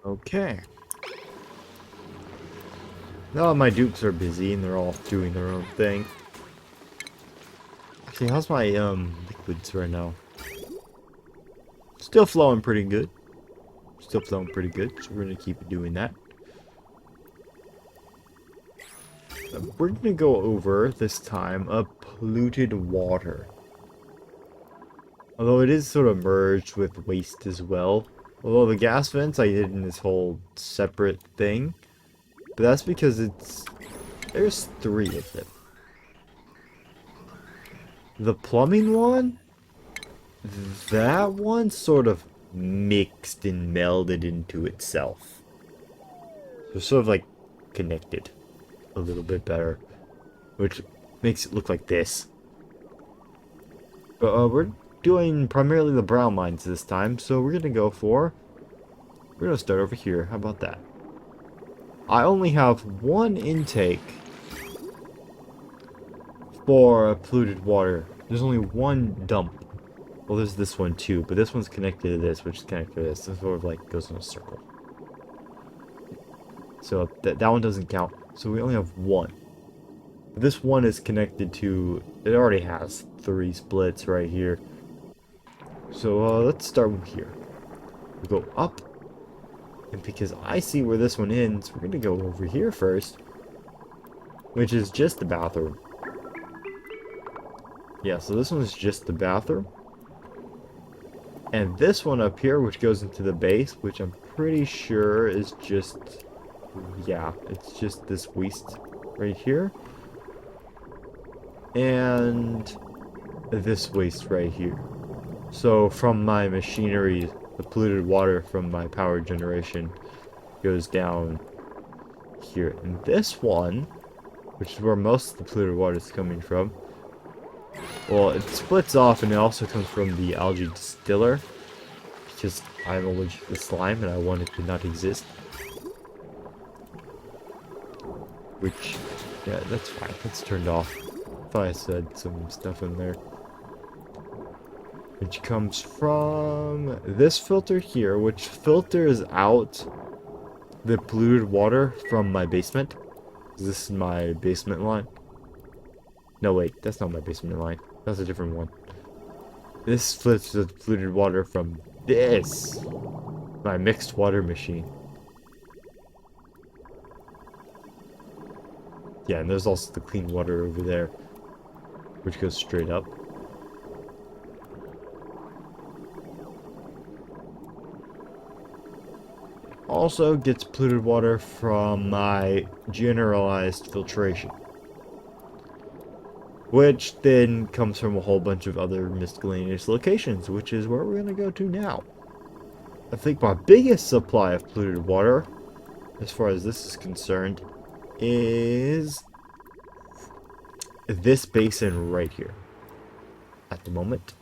Okay. Now my dupes are busy and they're all doing their own thing. Actually, how's my liquids right now? Still flowing pretty good. Still flowing pretty good, so we're gonna keep doing that. We're gonna go over this time polluted water. Although it is sort of merged with waste as well. Although the gas vents I did in this whole separate thing. But that's because there's 3 of them. The plumbing one? That one sort of mixed and melded into itself. They're sort of like connected a little bit better. Which makes it look like this. But we're doing primarily the brown lines this time, so we're gonna start over here. How about that? I only have 1 intake for polluted water. There's only 1 dump. Well, there's this one too, but this one's connected to this, which is connected to this. It sort of like goes in a circle. So that one doesn't count. So we only have 1. But this one is connected to, it already has 3 splits right here. So let's start with here. We go up, and because I see where this one ends, we're gonna go over here first, which is just the bathroom. Yeah, so this one's just the bathroom. And this one up here, which goes into the base, which I'm pretty sure is just, yeah, it's just this waste right here. And this waste right here. So from my machinery, the polluted water from my power generation goes down here. And this one, which is where most of the polluted water is coming from, well, it splits off and it also comes from the algae distiller, because I'm allergic to slime and I want it to not exist. Which, yeah, that's fine. That's turned off. I thought I said some stuff in there. Which comes from this filter here, which filters out the polluted water from my basement. This is my basement line. No, wait, that's not my basement line. That's a different one. This filters the polluted water from this, my mixed water machine. Yeah, and there's also the clean water over there, which goes straight up. Also gets polluted water from my generalized filtration, which then comes from a whole bunch of other miscellaneous locations, which is where we're going to go to now. I think my biggest supply of polluted water, as far as this is concerned, is this basin right here. At the moment,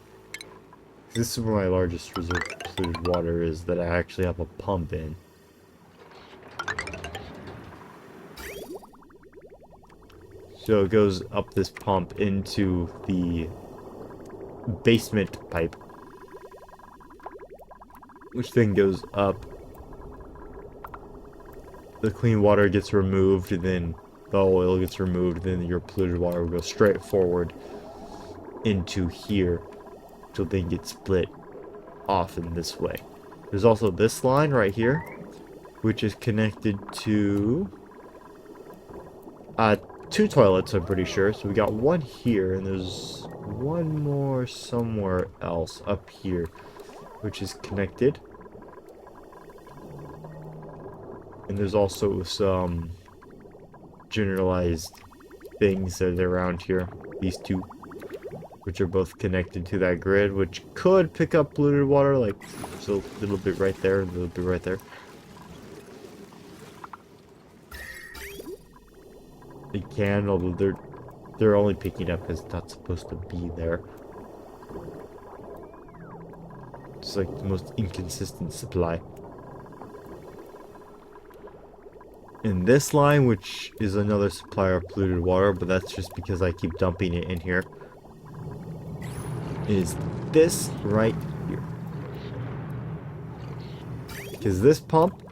this is where my largest reserve of polluted water is that I actually have a pump in. So it goes up this pump into the basement pipe, which then goes up. The clean water gets removed, and then the oil gets removed, then your polluted water will go straight forward into here, till they get split off in this way. There's also this line right here, which is connected to 2 toilets, I'm pretty sure. So we got 1 here, and there's 1 more somewhere else up here, which is connected. And there's also some generalized things that are around here. These 2, which are both connected to that grid, which could pick up polluted water, like so a little bit right there, a little bit right there. They can, although they're only picking up because it's not supposed to be there. It's like the most inconsistent supply. In this line, which is another supplier of polluted water, but that's just because I keep dumping it in here, is this right here. Because this pump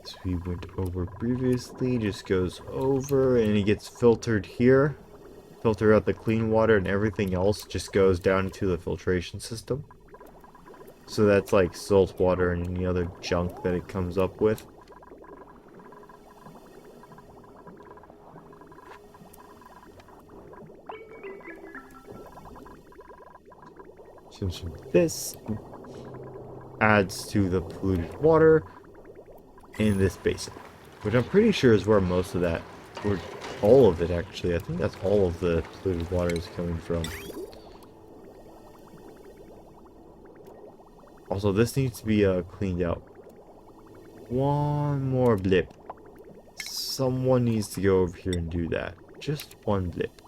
as we went over previously, just goes over and it gets filtered here. Filter out the clean water, and everything else just goes down into the filtration system. So that's like salt water and any other junk that it comes up with. Since this adds to the polluted water in this basin, which I'm pretty sure is where most of that, or all of it actually, I think that's all of the polluted water is coming from. Also, this needs to be cleaned out. One more blip. Someone needs to go over here and do that. Just one blip.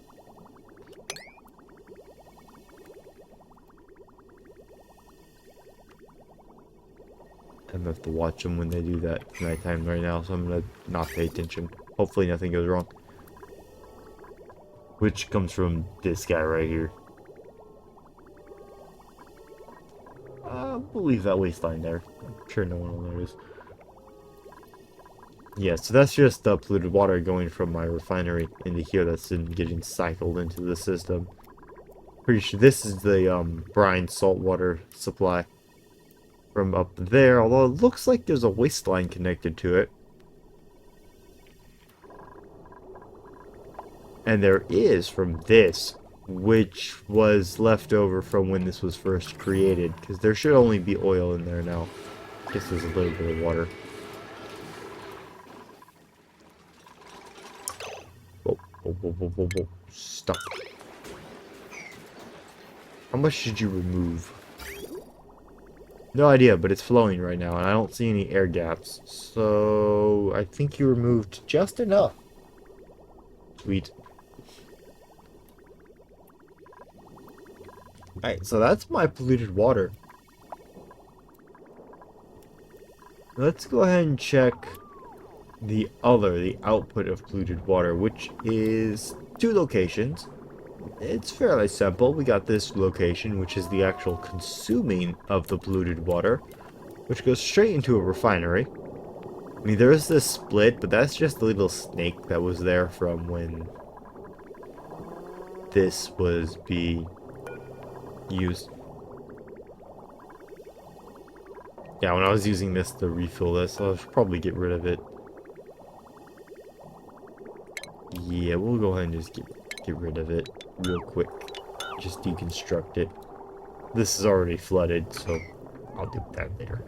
I'm gonna have to watch them when they do that. It's nighttime right now, so I'm gonna not pay attention. Hopefully nothing goes wrong. Which comes from this guy right here. We'll leave that waistline there. I'm sure no one will notice. Yeah, so that's just polluted water going from my refinery into here that's then getting cycled into the system. Pretty sure this is the brine saltwater supply from up there, although it looks like there's a waistline connected to it. And there is from this, which was left over from when this was first created, because there should only be oil in there now. I guess there's a little bit of water. Whoa, whoa, whoa, whoa, whoa, whoa. Stop. How much did you remove? No idea, but it's flowing right now, and I don't see any air gaps. So, I think you removed just enough. Sweet. Alright, so that's my polluted water. Let's go ahead and check the output of polluted water, which is 2 locations. It's fairly simple. We got this location, which is the actual consuming of the polluted water, which goes straight into a refinery. I mean, there is this split, but that's just the little snake that was there from when this was being used. Yeah, when I was using this to refill this, I should probably get rid of it. Yeah, we'll go ahead and just get rid of it real quick. Just deconstruct it. This is already flooded, so I'll do that later.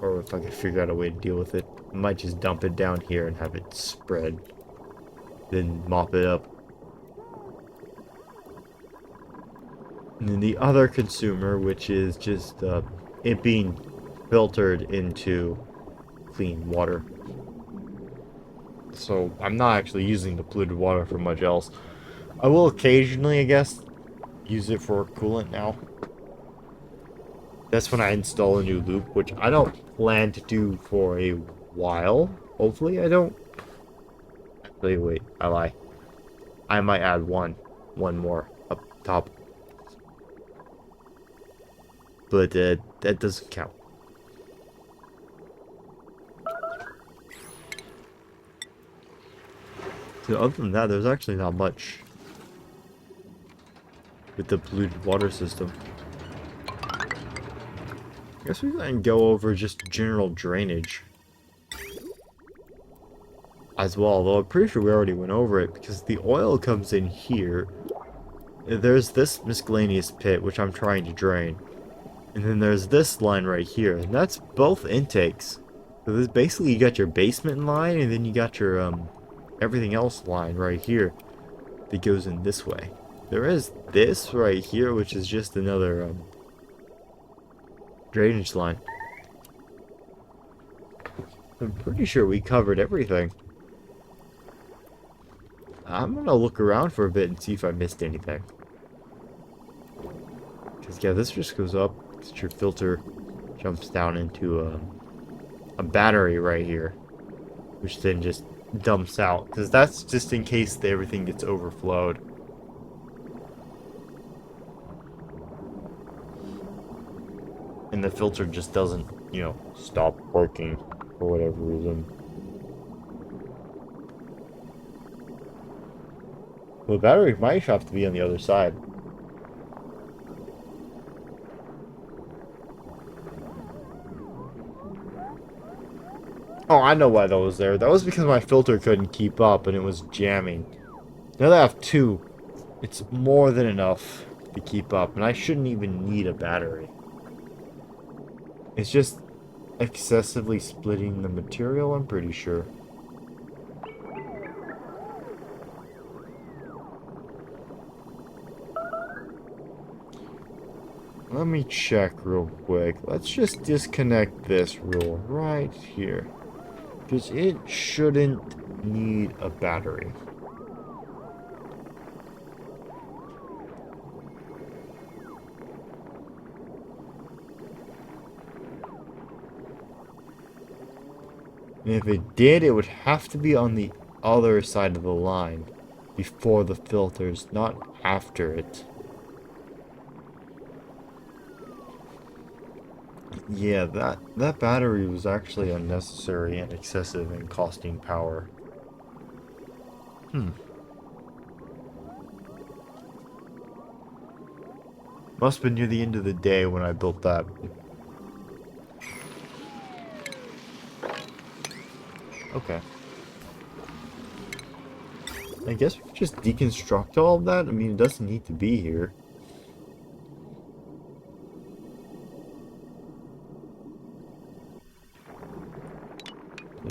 Or if I can figure out a way to deal with it, I might just dump it down here and have it spread. Then mop it up. And then the other consumer, which is just it being filtered into clean water. So I'm not actually using the polluted water for much else. I will occasionally, I guess, use it for coolant now. That's when I install a new loop, which I don't plan to do for a while. Hopefully I don't. Actually, wait, I lie. I might add one more up top. But that doesn't count. So other than that, there's actually not much with the polluted water system. I guess we can go over just general drainage as well, although I'm pretty sure we already went over it because the oil comes in here. There's this miscellaneous pit, which I'm trying to drain. And then there's this line right here, and that's both intakes. So this basically, you got your basement line, and then you got your everything else line right here that goes in this way. There is this right here, which is just another drainage line. I'm pretty sure we covered everything. I'm gonna look around for a bit and see if I missed anything. Because yeah, this just goes up. Your filter jumps down into a battery right here, which then just dumps out, because that's just in case everything gets overflowed. And the filter just doesn't, you know, stop working for whatever reason. Well, the battery might have to be on the other side. Oh, I know why that was there. That was because my filter couldn't keep up and it was jamming. Now that I have two, it's more than enough to keep up, and I shouldn't even need a battery. It's just excessively splitting the material, I'm pretty sure. Let me check real quick. Let's just disconnect this rule right here. Because it shouldn't need a battery. And if it did, it would have to be on the other side of the line. Before the filters, not after it. Yeah, that battery was actually unnecessary and excessive and costing power. Must have been near the end of the day when I built that. Okay. I guess we could just deconstruct all of that. I mean, it doesn't need to be here.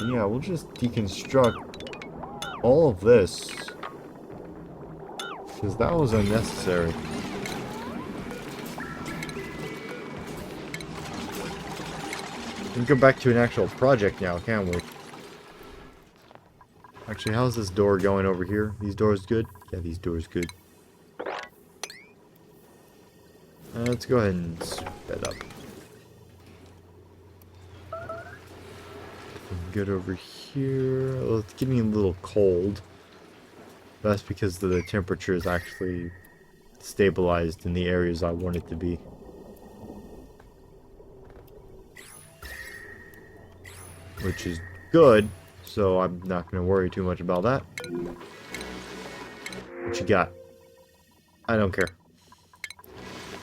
Yeah, we'll just deconstruct all of this. Because that was unnecessary. We can go back to an actual project now, can't we? Actually, how's this door going over here? These doors good? Yeah, these doors good. Let's go ahead and sped up. Good over here. Well, it's getting a little cold. That's because the temperature is actually stabilized in the areas I want it to be. Which is good, so I'm not going to worry too much about that. What you got? I don't care.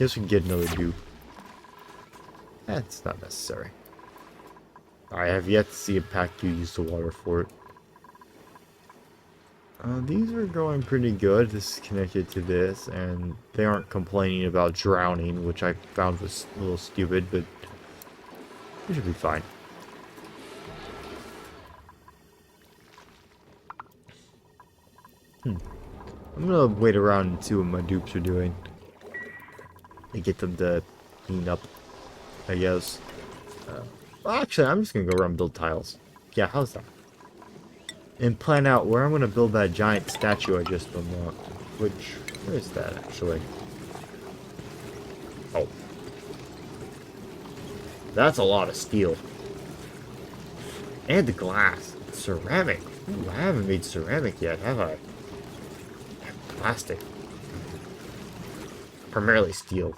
Guess we can get another dupe. That's not necessary. I have yet to see a pack you use the water for it. These are going pretty good. This is connected to this, and they aren't complaining about drowning, which I found was a little stupid, but it should be fine. I'm gonna wait around and see what my dupes are doing. And get them to clean up, I guess. Well, actually, I'm just gonna go around and build tiles. Yeah, how's that? And plan out where I'm gonna build that giant statue I just unlocked. Which, where is that actually? Oh. That's a lot of steel. And the glass. Ceramic. Ooh, I haven't made ceramic yet, have I? Plastic. Primarily steel.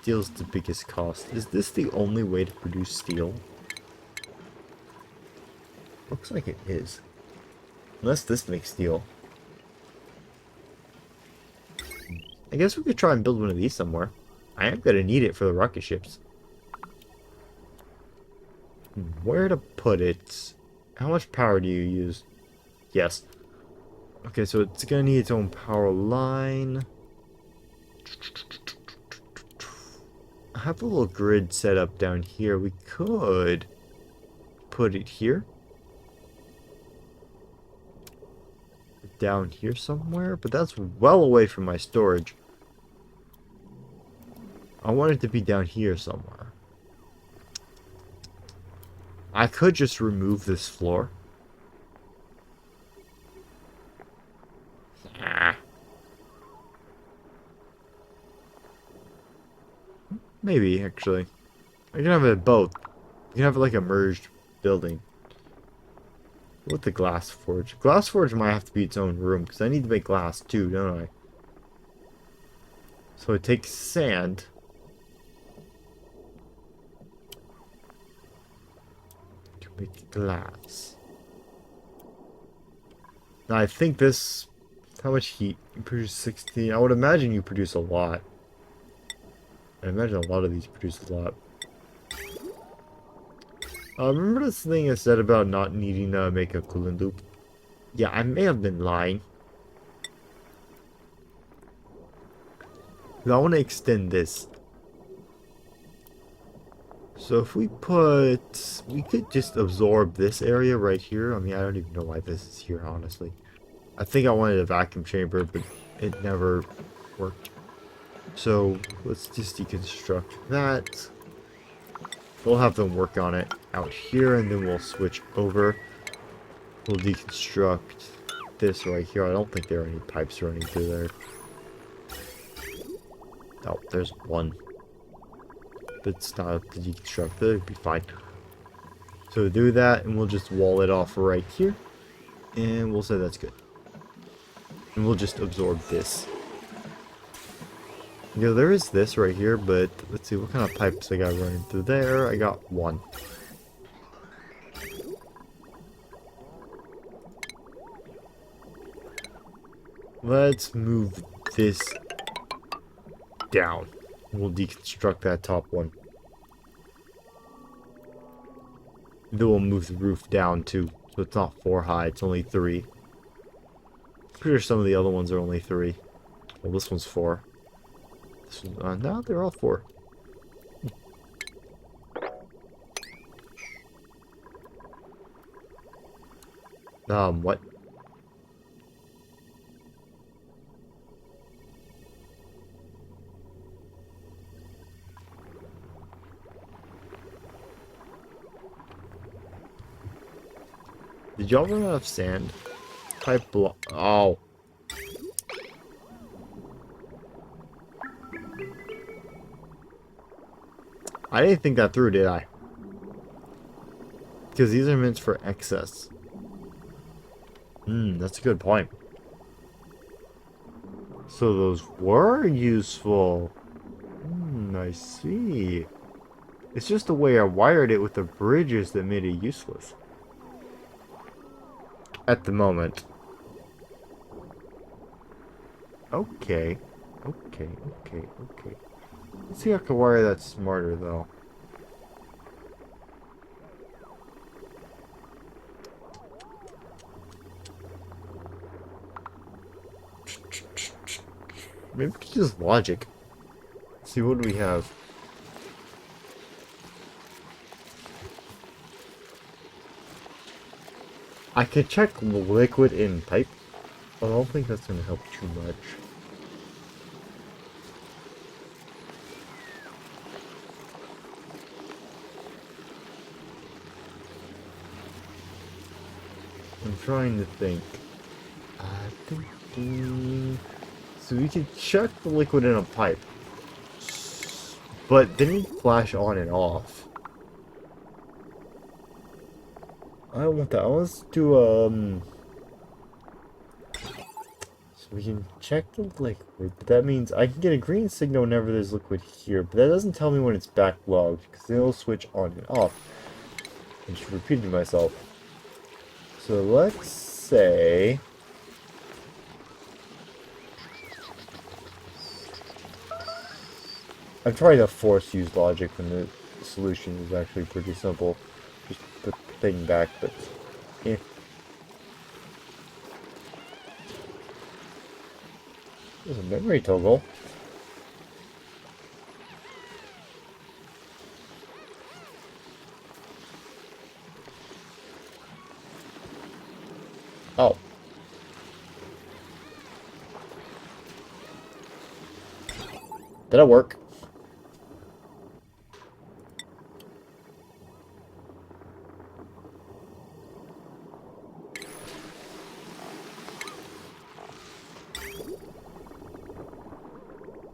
Steel's the biggest cost. Is this the only way to produce steel? Looks like it is. Unless this makes steel. I guess we could try and build one of these somewhere. I am gonna need it for the rocket ships. Where to put it? How much power do you use? Yes. Okay, so it's gonna need its own power line. I have a little grid set up down here. We could put it here. Down here somewhere, but that's well away from my storage. I want it to be down here somewhere. I could just remove this floor. Maybe, actually. I can have it both. You can have it like a merged building. With the glass forge. Glass forge might have to be its own room, because I need to make glass too, don't I? So it takes sand. To make glass. Now I think this How much heat? You produce 16. I would imagine you produce a lot. I imagine a lot of these produce a lot. Remember this thing I said about not needing to make a coolant loop? Yeah, I may have been lying. I want to extend this. So if we could just absorb this area right here. I mean, I don't even know why this is here, honestly. I think I wanted a vacuum chamber, but it never worked. So let's just deconstruct that. We'll have them work on it out here, and then we'll switch over. We'll deconstruct this right here. I don't think there are any pipes running through there. Oh, there's one. But it's not to deconstruct. It'll be fine. So do that, and we'll just wall it off right here. And we'll say that's good. And we'll just absorb this. You know, there is this right here, but let's see what kind of pipes I got running through there. I got one. Let's move this down. We'll deconstruct that top one. Then we'll move the roof down too. So it's not 4 high, it's only 3. Pretty sure some of the other ones are only 3. Well, this one's 4. This one, no, they're all 4. What? Did y'all run out of sand? Pipe block. Oh. I didn't think that through, did I? Because these are meant for excess. That's a good point. So those were useful. I see. It's just the way I wired it with the bridges that made it useless. At the moment. Okay. Okay. Let's see how I can wire that smarter, though. Maybe we could use logic. Let's see, what do we have? I could check liquid in pipe, but I don't think that's going to help too much. I'm trying to think. So we can check the liquid in a pipe, but then you flash on and off. I don't want that. Let's do so we can check the liquid, but that means I can get a green signal whenever there's liquid here, but that doesn't tell me when it's backlogged, because it'll switch on and off. I just repeated myself. So let's say I'm trying to force use logic when the solution is actually pretty simple. Just put the thing back, but yeah. There's a memory toggle. Oh. Did that work?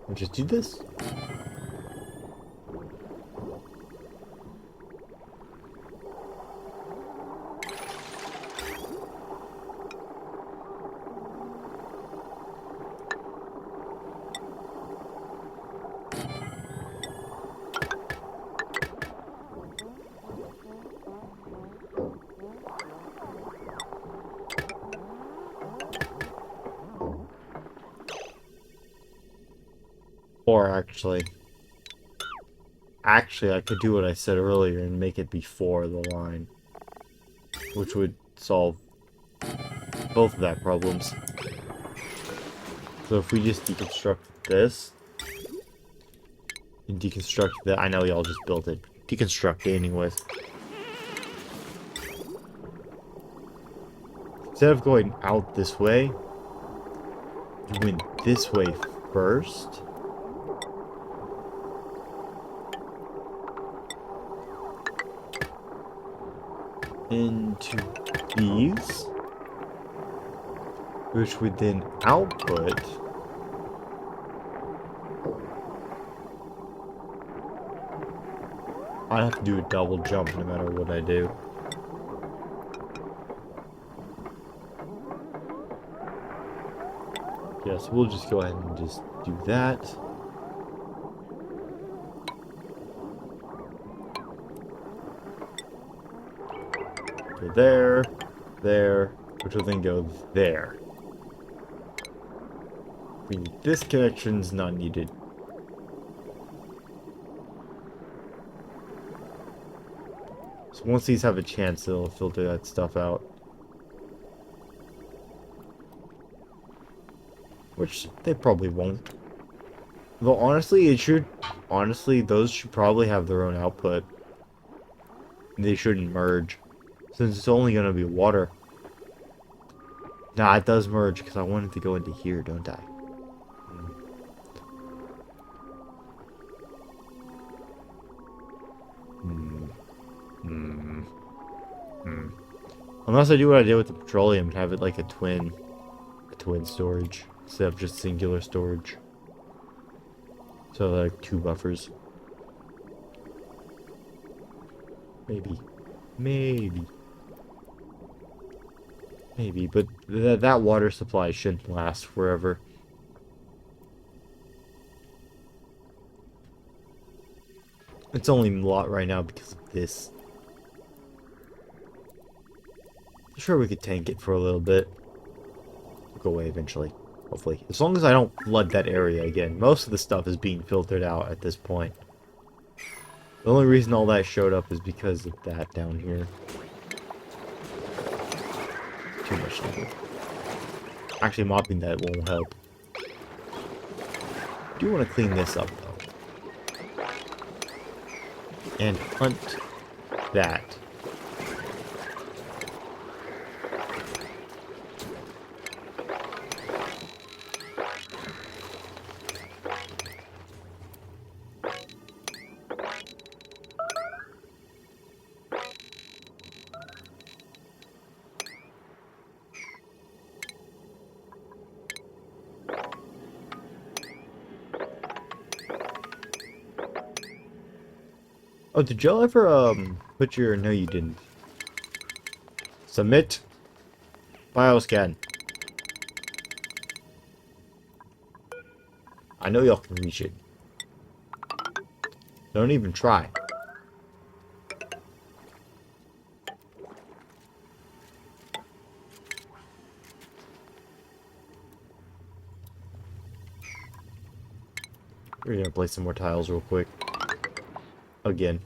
I'll just do this. Or actually, I could do what I said earlier and make it before the line, which would solve both of that problems. So if we just deconstruct this and deconstruct that, I know y'all just built it. Deconstruct it anyways. Instead of going out this way, you went this way first. Into these, which would then output I have to do a double jump no matter what I do. Yes, we'll just go ahead and just do that. Go there, there, which will then go there. This connection's not needed. So once these have a chance, it'll filter that stuff out. Which they probably won't. Though honestly, those should probably have their own output. They shouldn't merge. Since it's only gonna be water. Nah, it does merge because I want it to go into here, don't I? Unless I do what I did with the petroleum and have it like a twin storage instead of just singular storage. So like 2 buffers. Maybe, but that water supply shouldn't last forever. It's only a lot right now because of this. I'm sure we could tank it for a little bit. It'll go away eventually, hopefully. As long as I don't flood that area again. Most of the stuff is being filtered out at this point. The only reason all that showed up is because of that down here. Too much liquid. Actually, mopping that won't help. I do want to clean this up, though. And hunt that. Oh, did y'all ever, put your... No, you didn't. Submit. Bioscan. I know y'all can reach it. Don't even try. We're gonna place some more tiles real quick. Again.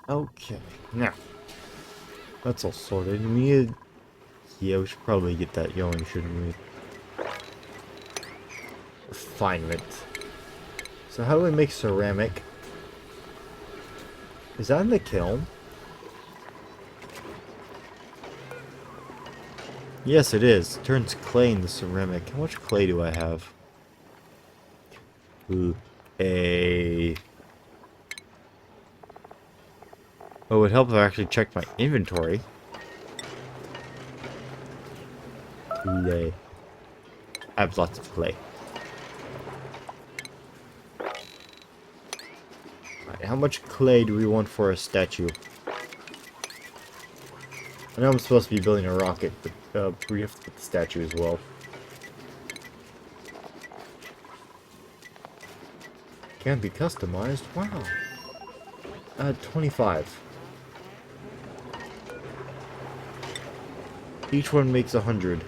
Okay, now that's all sorted. Yeah, we should probably get that going, shouldn't we? Refinement. So how do we make ceramic? Is that in the kiln? Yes, it is. It turns clay into ceramic. How much clay do I have? Ooh, Oh, it would help if I actually checked my inventory. Clay. I have lots of clay. How much clay do we want for a statue? I know I'm supposed to be building a rocket, but we have to put the statue as well. Can be customized. Wow. 25. Each one makes 100.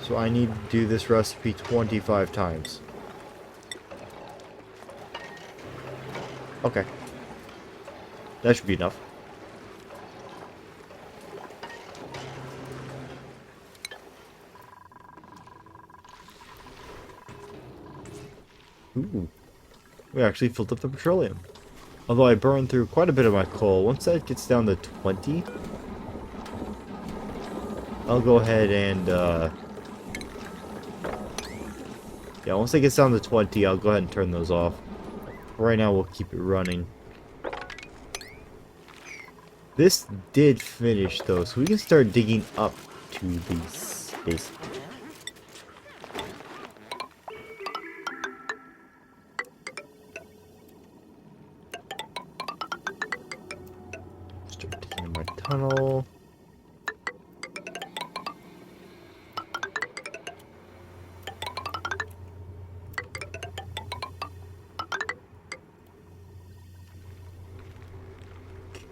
So I need to do this recipe 25 times. Okay. That should be enough. Ooh. We actually filled up the petroleum. Although I burned through quite a bit of my coal. Once that gets down to 20, I'll go ahead and, yeah, once it gets down to 20, I'll go ahead and turn those off. Right now, we'll keep it running. This did finish, though, so we can start digging up to the space. Start digging in my tunnel.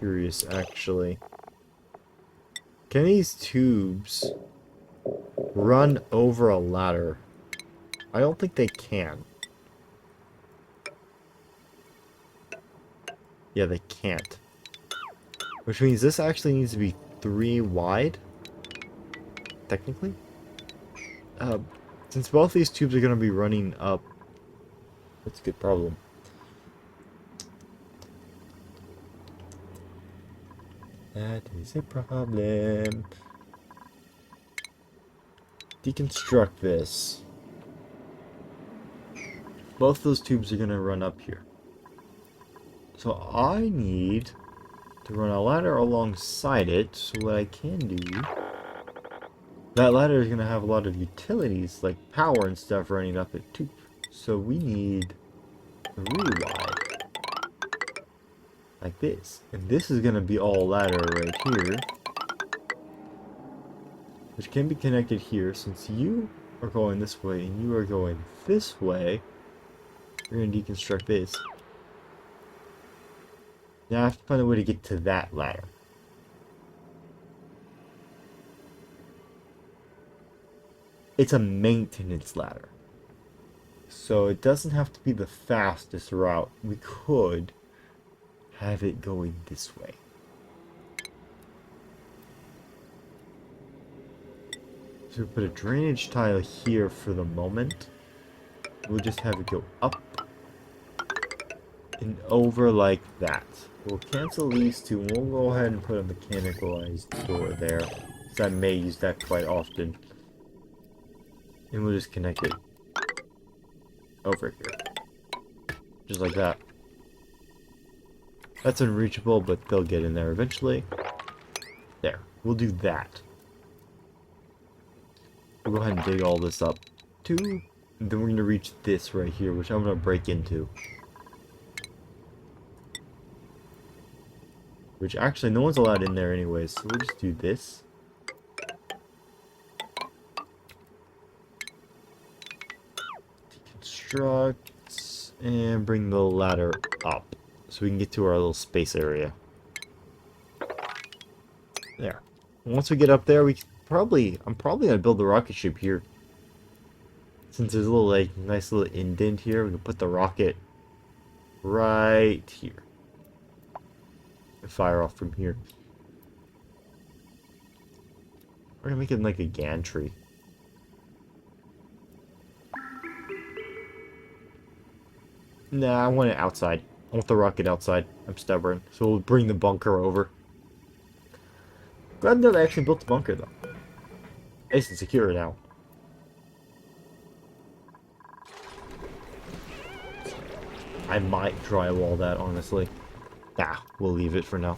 Curious, actually. Can these tubes run over a ladder? I don't think they can. Yeah, they can't. Which means this actually needs to be 3 wide. Technically. Since both these tubes are going to be running up, that's a good problem. That is a problem. Deconstruct this. Both those tubes are going to run up here. So I need to run a ladder alongside it. So what I can do... That ladder is going to have a lot of utilities, like power and stuff running up it too. So we need really wide. Like this. And this is going to be all ladder right here. Which can be connected here. Since you are going this way and you are going this way, we're going to deconstruct this. Now I have to find a way to get to that ladder. It's a maintenance ladder. So it doesn't have to be the fastest route. We could have it going this way. So we put a drainage tile here for the moment. We'll just have it go up and over like that. We'll cancel these two and we'll go ahead and put a mechanicalized door there. Because I may use that quite often. And we'll just connect it over here. Just like that. That's unreachable, but they'll get in there eventually. There. We'll do that. We'll go ahead and dig all this up too. And then we're going to reach this right here, which I'm going to break into. Which actually, no one's allowed in there anyways, so we'll just do this. Deconstruct, and bring the ladder up. So we can get to our little space area. There. Once we get up there, I'm probably going to build the rocket ship here. Since there's a little, like, nice little indent here, we can put the rocket right here. And fire off from here. We're going to make it like a gantry. Nah, I want it outside. I want the rocket outside. I'm stubborn. So we'll bring the bunker over. Glad that I actually built the bunker, though. Nice and secure now. I might drywall that, honestly. Nah, we'll leave it for now.